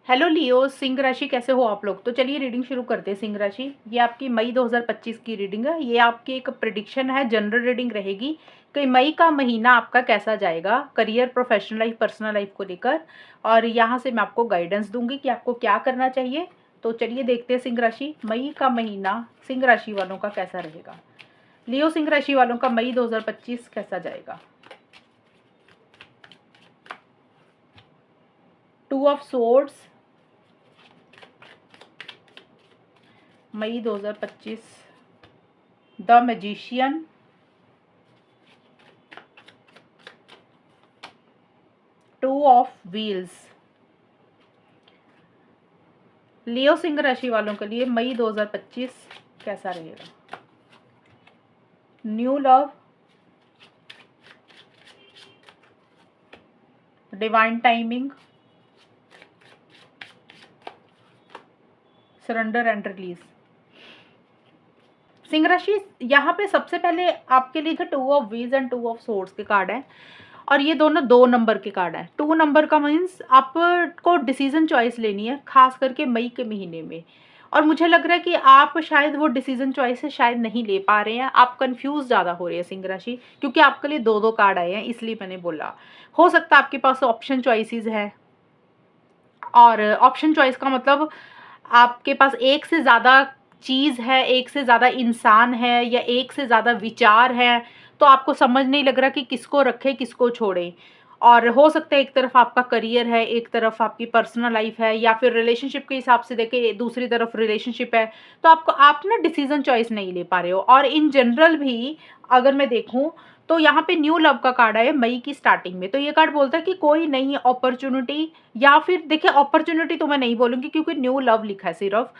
Hello लियो, सिंह राशि कैसे हो आप लोग। तो चलिए रीडिंग शुरू करते हैं। सिंह राशि, ये आपकी मई 2025 की रीडिंग है। ये आपकी एक प्रिडिक्शन है, जनरल रीडिंग रहेगी कि मई का महीना आपका कैसा जाएगा career, professional life, personal life को लेकर। और यहाँ से मैं आपको गाइडेंस दूंगी कि आपको क्या करना चाहिए। तो चलिए देखते हैं सिंह राशि, मई का महीना सिंह राशि वालों का कैसा रहेगा। लियो सिंह राशि वालों का मई 2025 कैसा जाएगा। 2 ऑफ सोर्ड्स, मई 2025। The magician, 2 of wheels. Leo सिंह राशि वालों के लिए मई 2025 कैसा रहेगा। New love, divine timing, surrender and release. सिंह राशि, यहाँ पे सबसे पहले आपके लिए 2 of wheels and 2 of swords के कार्ड हैं। और ये दोनों 2 नंबर के कार्ड हैं। 2 नंबर का मीन्स आपको डिसीजन चॉइस लेनी है, खास करके मई के महीने में। और मुझे लग रहा है कि आप शायद वो डिसीजन चॉइस है शायद नहीं ले पा रहे हैं, आप कंफ्यूज ज़्यादा हो रहे हैं सिंह राशि, क्योंकि आपके लिए 2 कार्ड आए हैं, इसलिए मैंने बोला। हो सकता है आपके पास ऑप्शन चॉइसेस है, और ऑप्शन चॉइस का मतलब आपके पास एक से ज़्यादा चीज़ है, एक से ज़्यादा इंसान है, या एक से ज़्यादा विचार है। तो आपको समझ नहीं लग रहा कि किसको रखें किसको छोड़ें। और हो सकता है एक तरफ आपका करियर है, एक तरफ आपकी पर्सनल लाइफ है, या फिर रिलेशनशिप के हिसाब से देखें दूसरी तरफ रिलेशनशिप है। तो आप ना डिसीजन चॉइस नहीं ले पा रहे हो। और इन जनरल भी अगर मैं देखूं तो यहाँ पे न्यू लव का कार्ड है मई की स्टार्टिंग में। तो ये कार्ड बोलता है कि कोई नई अपॉर्चुनिटी, या फिर देखिए अपॉर्चुनिटी तो मैं नहीं बोलूँगी क्योंकि न्यू लव लिखा है सिर्फ।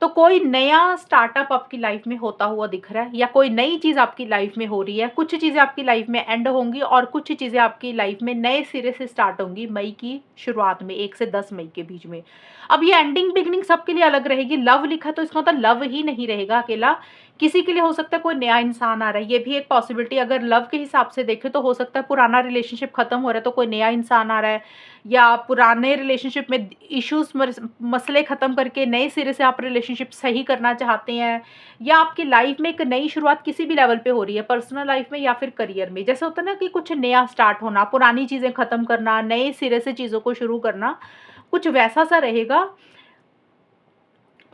तो कोई नया स्टार्टअप आपकी लाइफ में होता हुआ दिख रहा है, या कोई नई चीज़ आपकी लाइफ में हो रही है। कुछ चीज़ें आपकी लाइफ में एंड होंगी और कुछ चीज़ें आपकी लाइफ में नए सिरे से स्टार्ट होंगी मई की शुरुआत में, 1 से 10 मई के बीच में। अब ये एंडिंग बिगनिंग सबके लिए अलग रहेगी। लव लिखा तो इसका मतलब लव ही नहीं रहेगा अकेला, किसी के लिए हो सकता है कोई नया इंसान आ रहा है, ये भी एक पॉसिबिलिटी। अगर लव के हिसाब से देखें तो हो सकता है पुराना रिलेशनशिप खत्म हो रहा है तो कोई नया इंसान आ रहा है, या पुराने रिलेशनशिप में इश्यूज मसले खत्म करके नए सिरे से आप रिलेशनशिप सही करना चाहते हैं, या आपकी लाइफ में एक नई शुरुआत किसी भी लेवल पे हो रही है, पर्सनल लाइफ में या फिर करियर में। जैसे होता है ना कि कुछ नया स्टार्ट होना, पुरानी चीज़ें खत्म करना, नए सिरे से चीज़ों को शुरू करना, कुछ वैसा सा रहेगा।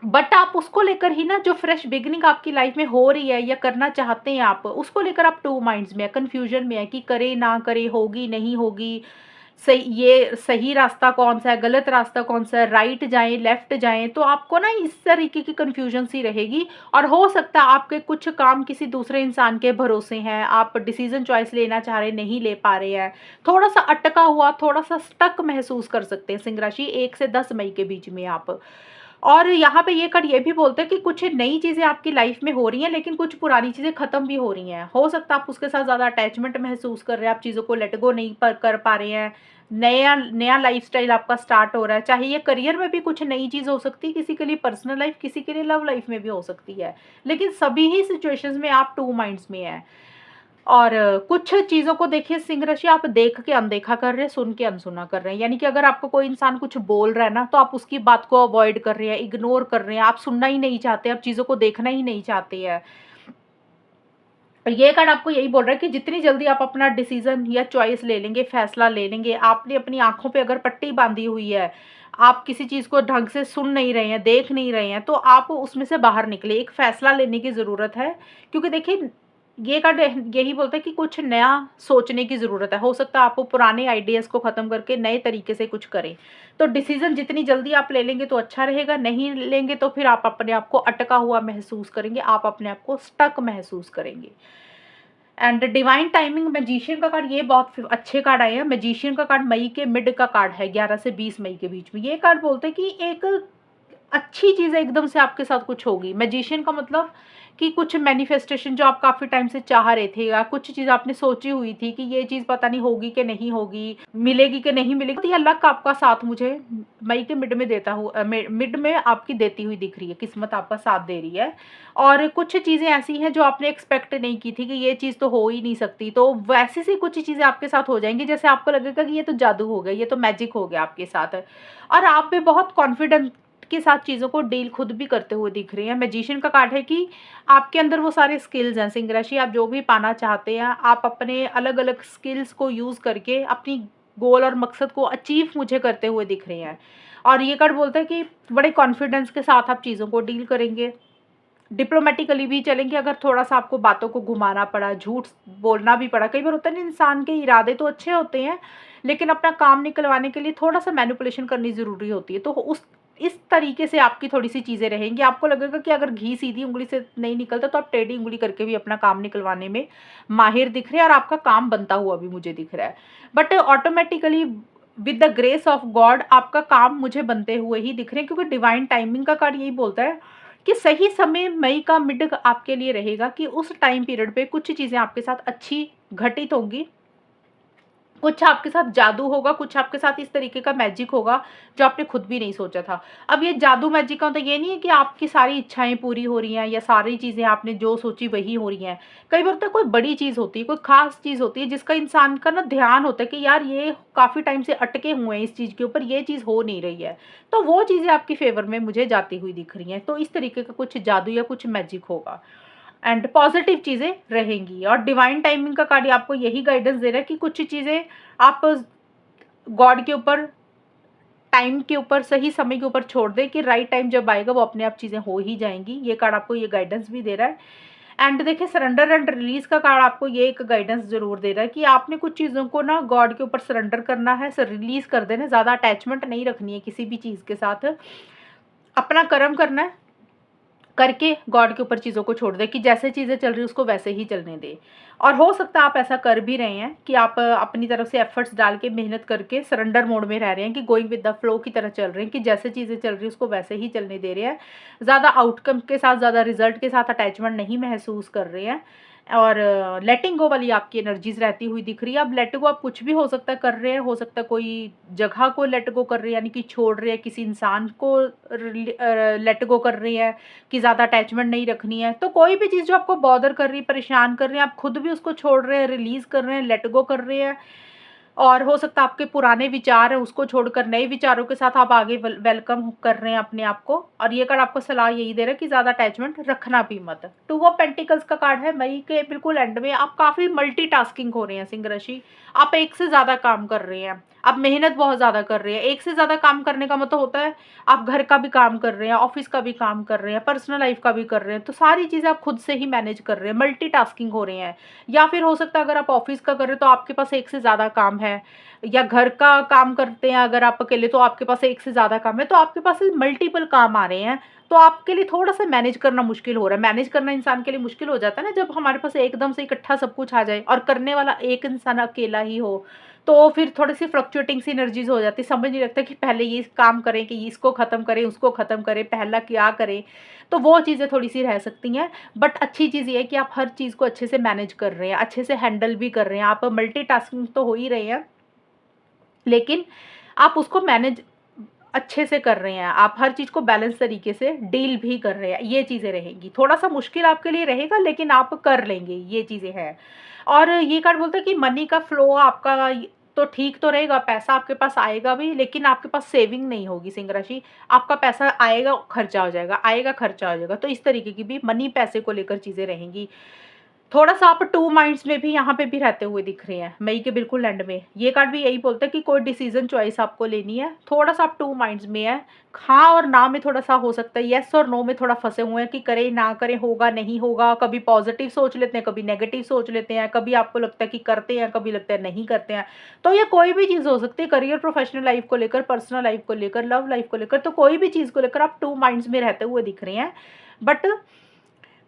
बट आप उसको लेकर ही ना, जो फ्रेश बिगिनिंग आपकी लाइफ में हो रही है या करना चाहते हैं आप, उसको लेकर आप 2 माइंड्स में है, कन्फ्यूजन में है कि करे ना करे, होगी नहीं होगी, सही ये सही रास्ता कौन सा है, गलत रास्ता कौन सा है, राइट जाएं लेफ्ट जाएं। तो आपको ना इस तरीके की कन्फ्यूजन सी रहेगी। और हो सकता है आपके कुछ काम किसी दूसरे इंसान के भरोसे हैं, आप डिसीजन चॉइस लेना चाह रहे नहीं ले पा रहे हैं, थोड़ा सा अटका हुआ, थोड़ा सा स्टक महसूस कर सकते हैं सिंह राशि 1 से 10 मई के बीच में आप। और यहाँ पे ये कार्ड ये भी बोलते हैं कि कुछ नई चीज़ें आपकी लाइफ में हो रही हैं, लेकिन कुछ पुरानी चीज़ें ख़त्म भी हो रही हैं। हो सकता है आप उसके साथ ज़्यादा अटैचमेंट महसूस कर रहे हैं, आप चीज़ों को लेट गो नहीं कर पा रहे हैं। नया नया लाइफस्टाइल आपका स्टार्ट हो रहा है, चाहे ये करियर में भी कुछ नई चीज़ हो सकती है, किसी के लिए पर्सनल लाइफ, किसी के लिए लव लाइफ में भी हो सकती है। लेकिन सभी ही सिचुएशंस में आप 2 माइंड्स में हैं। और कुछ चीज़ों को देखिए सिंह राशि, आप देख के अनदेखा कर रहे हैं, सुन के अनसुना कर रहे हैं। यानी कि अगर आपको कोई इंसान कुछ बोल रहा है ना, तो आप उसकी बात को अवॉइड कर रहे हैं, इग्नोर कर रहे हैं, आप सुनना ही नहीं चाहते, आप चीज़ों को देखना ही नहीं चाहते हैं। ये कार्ड आपको यही बोल रहा है कि जितनी जल्दी आप अपना डिसीजन या चॉइस ले लेंगे, फैसला ले लेंगे, आपने अपनी आंखों पे अगर पट्टी बांधी हुई है, आप किसी चीज़ को ढंग से सुन नहीं रहे हैं, देख नहीं रहे हैं, तो आप उसमें से बाहर निकले। एक फैसला लेने की ज़रूरत है, क्योंकि देखिए ये कार्ड यही बोलता है कि कुछ नया सोचने की ज़रूरत है। हो सकता है आपको पुराने आइडियाज़ को ख़त्म करके नए तरीके से कुछ करें। तो डिसीज़न जितनी जल्दी आप ले लेंगे तो अच्छा रहेगा, नहीं लेंगे तो फिर आप अपने आप को अटका हुआ महसूस करेंगे, आप अपने आप को स्टक महसूस करेंगे। एंड डिवाइन टाइमिंग, मैजिशियन का कार्ड, ये बहुत अच्छे कार्ड आए हैं। मैजिशियन का कार्ड मई के मिड का कार्ड है, 11 से 20 मई के बीच में। ये कार्ड बोलते हैं कि एक अच्छी चीज़ एकदम से आपके साथ कुछ होगी। मैजिशियन का मतलब कि कुछ मैनिफेस्टेशन जो आप काफ़ी टाइम से चाह रहे थे, या कुछ चीज़ आपने सोची हुई थी कि ये चीज़ पता नहीं होगी कि नहीं होगी, मिलेगी कि नहीं मिलेगी। तो ये लक आपका साथ मुझे मई के मिड में देता हुआ मिड में आपकी देती हुई दिख रही है, किस्मत आपका साथ दे रही है। और कुछ चीज़ें ऐसी हैं जो आपने एक्सपेक्ट नहीं की थी कि ये चीज़ तो हो ही नहीं सकती, तो वैसी सी कुछ चीज़ें आपके साथ हो जाएँगी, जैसे आपको लगेगा कि ये तो जादू हो गया, ये तो मैजिक हो गया आपके साथ। और आप भी बहुत कॉन्फिडेंट के साथ चीज़ों को डील खुद भी करते हुए दिख रही हैं। मैजिशियन का कार्ड है कि आपके अंदर वो सारे स्किल्स हैं सिंह राशि, आप जो भी पाना चाहते हैं, आप अपने अलग-अलग स्किल्स को यूज़ करके अपनी गोल और मकसद को अचीव मुझे करते हुए दिख रहे हैं। और ये कार्ड बोलता है कि बड़े कॉन्फिडेंस के साथ आप चीज़ों को डील करेंगे। डिप्लोमैटिकली भी चलेंगे, अगर थोड़ा-सा आपको बातों को घुमाना पड़ा, झूठ बोलना भी पड़ा, कई बार होता है ना इंसान के इरादे तो अच्छे होते हैं, लेकिन अपना काम निकलवाने के लिए थोड़ा-सा मैनिपुलेशन करनी ज़रूरी होती है। तो उस इस तरीके से आपकी थोड़ी-सी चीज़ें रहेंगी। आपको लगेगा कि अगर घी सीधी ऊँगली से नहीं निकलता, तो आप टेढ़ी ऊँगली करके भी अपना काम निकलवाने में माहिर दिख रहे हैं, और आपका काम बनता हुआ भी मुझे दिख रहा है। But automatically with the grace of God आपका काम मुझे बनते हुए ही दिख रहे हैं, क्योंकि डिवाइन टाइमिंग का कार्ड यही बोलता है कि सही समय मई का मिड आपके लिए रहेगा, कि उस टाइम पीरियड पे कुछ चीज़ें आपके साथ अच्छी घटित होंगी, कुछ आपके साथ जादू होगा, कुछ आपके साथ इस तरीके का मैजिक होगा जो आपने खुद भी नहीं सोचा था। अब ये जादू मैजिक का मतलब ये नहीं है कि आपकी सारी इच्छाएँ पूरी हो रही हैं, या सारी चीज़ें आपने जो सोची वही हो रही हैं। कई बार होता है कोई बड़ी चीज़ होती है, कोई ख़ास चीज़ होती है जिसका इंसान का ना ध्यान होता है कि यार ये काफ़ी टाइम से अटके हुए हैं इस चीज़ के ऊपर, ये चीज़ हो नहीं रही है। तो वो चीज़ें आपकी फ़ेवर में मुझे जाती हुई दिख रही हैं। तो इस तरीके का कुछ जादू या कुछ मैजिक होगा, एंड पॉजिटिव चीज़ें रहेंगी। और डिवाइन टाइमिंग का कार्ड आपको यही गाइडेंस दे रहा है कि कुछ चीज़ें आप गॉड के ऊपर, टाइम के ऊपर, सही समय के ऊपर छोड़ दें, कि राइट टाइम जब आएगा वो अपने आप चीज़ें हो ही जाएँगी। ये कार्ड आपको ये गाइडेंस भी दे रहा है। एंड देखिए, सरेंडर एंड रिलीज़ का कार्ड आपको ये एक गाइडेंस ज़रूर दे रहा है कि आपने कुछ चीज़ों को ना गॉड के ऊपर सरेंडर करना है, रिलीज़ कर देना है, ज़्यादा अटैचमेंट नहीं रखनी है किसी भी चीज़ के साथ। अपना कर्म करना है, करके गॉड के ऊपर चीज़ों को छोड़ दें, कि जैसे चीज़ें चल रही हैं उसको वैसे ही चलने दें। और हो सकता है आप ऐसा कर भी रहे हैं कि आप अपनी तरफ से एफर्ट्स डाल के, मेहनत करके सरेंडर मोड में रह रहे हैं, कि गोइंग विद द फ्लो की तरह चल रहे हैं, कि जैसे चीज़ें चल रही हैं उसको वैसे ही चलने दे रहे हैं। ज़्यादा आउटकम के साथ, ज़्यादा रिजल्ट के साथ अटैचमेंट नहीं महसूस कर रहे हैं। और लेटिंग गो वाली आपकी एनर्जीज रहती हुई दिख रही है। अब लेट गो आप कुछ भी हो सकता है कर रहे हैं, हो सकता है कोई जगह को लेट गो कर रहे हैं, यानी कि छोड़ रहे हैं, किसी इंसान को लेट गो कर रहे हैं, कि ज़्यादा अटैचमेंट नहीं रखनी है। तो कोई भी चीज़ जो आपको बॉदर कर रही है, परेशान कर रही है, आप खुद भी उसको छोड़ रहे हैं, रिलीज़ कर रहे हैं, लेट गो कर रहे हैं। और हो सकता है आपके पुराने विचार हैं उसको छोड़कर नए विचारों के साथ आप आगे वेलकम कर रहे हैं अपने आप को। और ये कार्ड आपको सलाह यही दे रहा है कि ज़्यादा अटैचमेंट रखना भी मत। टू ऑफ पेंटिकल्स का कार्ड है, मई के बिल्कुल एंड में आप काफ़ी मल्टीटास्किंग हो रहे हैं सिंह राशि। आप एक से ज़्यादा काम कर रहे हैं, आप मेहनत बहुत ज़्यादा कर रहे हैं। एक से ज़्यादा काम करने का मतलब होता है आप घर का भी काम कर रहे हैं, ऑफिस का भी काम कर रहे हैं, पर्सनल लाइफ का भी कर रहे हैं। तो सारी चीज़ें आप खुद से ही मैनेज कर रहे हैं, मल्टीटास्किंग हो रहे हैं। या फिर हो सकता है अगर आप ऑफिस का कर रहे हैं तो आपके पास एक से ज़्यादा काम है, या घर का काम करते हैं अगर आप अकेले तो आपके पास एक से ज़्यादा काम है, तो आपके पास मल्टीपल काम आ रहे हैं। तो आपके लिए थोड़ा-सा मैनेज करना मुश्किल हो रहा है। मैनेज करना इंसान के लिए मुश्किल हो जाता है ना, जब हमारे पास एकदम से इकट्ठा सब कुछ आ जाए और करने वाला एक इंसान अकेला ही हो, तो फिर थोड़ी-सी फ्लक्चुएटिंग सी एनर्जीज़ हो जाती है। समझ नहीं लगता कि पहले ये काम करें, कि इसको ख़त्म करें, उसको ख़त्म करें, पहला क्या करें? तो वो चीज़ें थोड़ी-सी रह सकती हैं। बट अच्छी चीज़ ये है कि आप हर चीज़ को अच्छे से मैनेज कर रहे हैं, अच्छे से हैंडल भी कर रहे हैं। आप मल्टीटास्किंग तो हो ही रहे हैं, लेकिन आप उसको मैनेज अच्छे से कर रहे हैं। आप हर चीज़ को बैलेंस तरीके से डील भी कर रहे हैं। ये चीज़ें रहेंगी। थोड़ा-सा मुश्किल आपके लिए रहेगा, लेकिन आप कर लेंगे, ये चीज़ें हैं। और ये कार्ड बोलता है कि मनी का फ्लो आपका तो ठीक तो रहेगा, पैसा आपके पास आएगा भी, लेकिन आपके पास सेविंग नहीं होगी सिंह राशि। आपका पैसा आएगा, खर्चा हो जाएगा, आएगा, खर्चा हो जाएगा। तो इस तरीके की भी मनी, पैसे को लेकर चीज़ें रहेंगी। थोड़ा-सा आप टू माइंड्स में भी यहाँ पे भी रहते हुए दिख रहे हैं, मई के बिल्कुल एंड में। ये कार्ड भी यही बोलता है कि कोई डिसीज़न चॉइस आपको लेनी है, थोड़ा-सा आप टू माइंड्स में हैं। हाँ और ना में थोड़ा-सा हो सकता है, येस और नो में थोड़ा फँसे हुए हैं कि करें, ना करें, होगा, नहीं होगा। कभी पॉज़िटिव सोच लेते हैं, कभी नेगेटिव सोच लेते हैं, कभी आपको लगता है कि करते हैं, कभी लगता है नहीं करते हैं। तो ये कोई भी चीज़ हो सकती है, करियर, प्रोफ़ेशनल लाइफ़ को लेकर, पर्सनल लाइफ़ को लेकर, लव लाइफ़ को लेकर, तो कोई भी चीज़ को लेकर आप टू माइंड्स में रहते हुए दिख रहे हैं। बट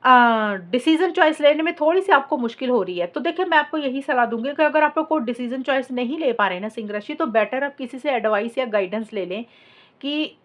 डिसीज़न चॉइस लेने में थोड़ी-सी आपको मुश्किल हो रही है। तो देखिए, मैं आपको यही सलाह दूँगी कि अगर आप लोग कोई डिसीज़न चॉइस नहीं ले पा रहे हैं ना सिंह राशि, तो बेटर आप किसी से एडवाइस या गाइडेंस ले लें, कि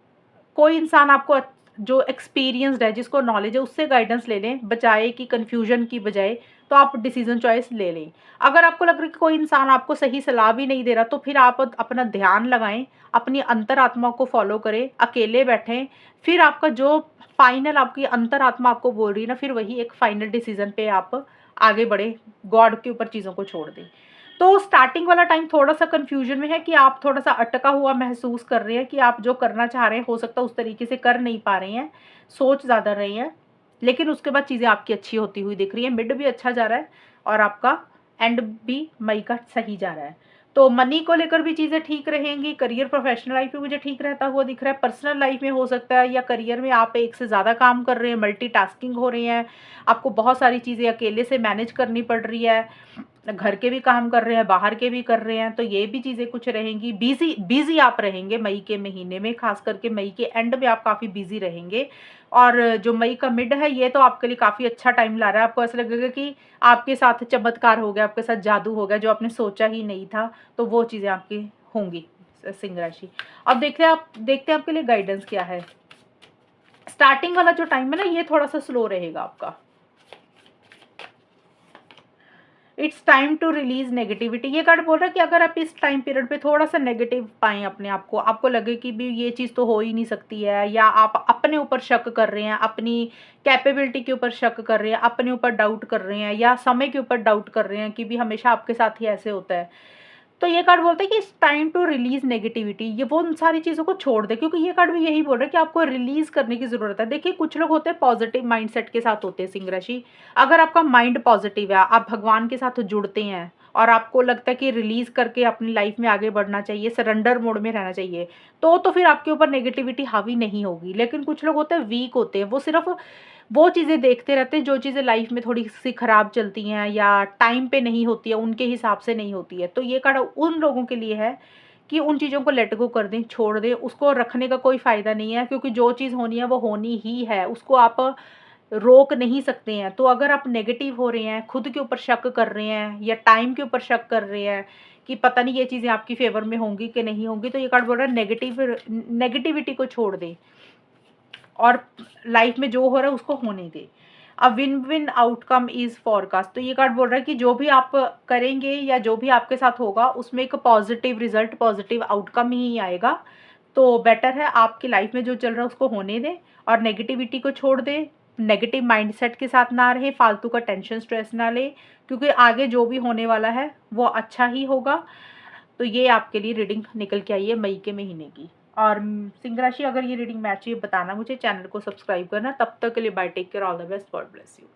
कोई इंसान आपको जो एक्सपीरियंस्ड है, जिसको नॉलेज है, उससे गाइडेंस ले लें, बजाय कि कन्फ्यूजन की बजाय, तो आप डिसीजन चॉइस ले लें। अगर आपको लग रहा है कि कोई इंसान आपको सही सलाह भी नहीं दे रहा, तो फिर आप अपना ध्यान लगाएं, अपनी अंतरात्मा को फॉलो करें, अकेले बैठें, फिर आपका जो फाइनल आपकी अंतरात्मा आपको बोल रही है ना, फिर वही एक फाइनल डिसीजन पे आप आगे बढ़े, गॉड के ऊपर चीज़ों को छोड़ दें। तो स्टार्टिंग वाला टाइम थोड़ा-सा कन्फ्यूजन में है कि आप थोड़ा-सा अटका हुआ महसूस कर रहे हैं कि आप जो करना चाह रहे हैं, हो सकता है उस तरीके से कर नहीं पा रहे हैं, सोच ज़्यादा रहे हैं, लेकिन उसके बाद चीज़ें आपकी अच्छी होती हुई दिख रही हैं, मिड भी अच्छा जा रहा है और आपका एंड भी मई का सही जा रहा है। तो मनी को लेकर भी चीज़ें ठीक रहेंगी, करियर प्रोफेशनल लाइफ में मुझे ठीक रहता हुआ दिख रहा है, पर्सनल लाइफ में हो सकता है या करियर में आप एक से ज़्यादा काम कर रहे हैं, मल्टीटास्किंग हो रही हैं, आपको बहुत सारी चीज़ें अकेले से मैनेज करनी पड़ रही है, घर के भी काम कर रहे हैं, बाहर के भी कर रहे हैं, तो ये भी चीज़ें कुछ रहेंगी। बिज़ी आप रहेंगे मई के महीने में, ख़ास करके मई के एंड में आप काफ़ी बिज़ी रहेंगे। और जो मई का मिड है, ये तो आपके लिए काफ़ी अच्छा टाइम ला रहा है। आपको ऐसा लगेगा कि आपके साथ चमत्कार हो गया, आपके साथ जादू हो गया, जो आपने सोचा ही नहीं था, तो वो चीज़ें आपकी होंगी सिंह राशि। अब देखते हैं आपके लिए गाइडेंस क्या है। स्टार्टिंग वाला जो टाइम है ना, ये थोड़ा-सा स्लो रहेगा आपका। It's time to release negativity. ये कार्ड बोल रहा है कि अगर आप इस टाइम पीरियड पे थोड़ा सा नेगेटिव पाएं अपने आप को, आपको लगे कि भी ये चीज़ तो हो ही नहीं सकती है, या आप अपने ऊपर शक कर रहे हैं, अपनी कैपेबिलिटी के ऊपर शक कर रहे हैं, अपने ऊपर डाउट कर रहे हैं, या समय के ऊपर डाउट कर रहे हैं कि भी हमेशा आपके साथ ही ऐसे होता है, तो ये कार्ड बोलता है कि it's time to release negativity. ये वो उन सारी चीज़ों को छोड़ दे, क्योंकि ये कार्ड भी यही बोल रहा है कि आपको रिलीज करने की ज़रूरत है। देखिए, कुछ लोग होते हैं पॉजिटिव माइंडसेट के साथ होते हैं सिंह राशि। अगर आपका माइंड पॉजिटिव है, आप भगवान के साथ जुड़ते हैं और आपको लगता है कि रिलीज करके अपनी लाइफ में आगे बढ़ना चाहिए, सरेंडर मोड में रहना चाहिए, तो फिर आपके ऊपर नेगेटिविटी हावी नहीं होगी। लेकिन कुछ लोग होते हैं वीक होते हैं, वो सिर्फ वो चीज़ें देखते रहते हैं जो चीज़ें लाइफ में थोड़ी-सी खराब चलती हैं या टाइम पे नहीं होती है, उनके हिसाब से नहीं होती है। तो ये कार्ड उन लोगों के लिए है कि उन चीज़ों को लेट गो कर दें, छोड़ दें, उसको रखने का कोई फ़ायदा नहीं है, क्योंकि जो चीज़ होनी है वो होनी ही है, उसको आप रोक नहीं सकते हैं। तो अगर आप नेगेटिव हो रहे हैं, खुद के ऊपर शक कर रहे हैं या टाइम के ऊपर शक कर रहे हैं कि पता नहीं ये चीज़ें आपकी फ़ेवर में होंगी कि नहीं होंगी, तो ये कार्ड बोल रहा है नेगेटिविटी को छोड़ दें और लाइफ में जो हो रहा है उसको होने दें। A win win outcome is forecast. तो ये कार्ड बोल रहा है कि जो भी आप करेंगे या जो भी आपके साथ होगा, उसमें एक पॉजिटिव रिजल्ट, पॉजिटिव आउटकम ही आएगा। तो बेटर है आपकी लाइफ में जो चल रहा है उसको होने दें और नेगेटिविटी को छोड़ दें, नेगेटिव माइंडसेट के साथ ना रहें, फालतू का टेंशन स्ट्रेस ना लें, क्योंकि आगे जो भी होने वाला है वो अच्छा ही होगा। तो ये आपके लिए रीडिंग निकल के आई है मई के महीने की। और सिंह राशि, अगर ये रीडिंग मैच हुई बताना मुझे, चैनल को सब्सक्राइब करना। तब तक के लिए bye, take care, all the best, God bless you.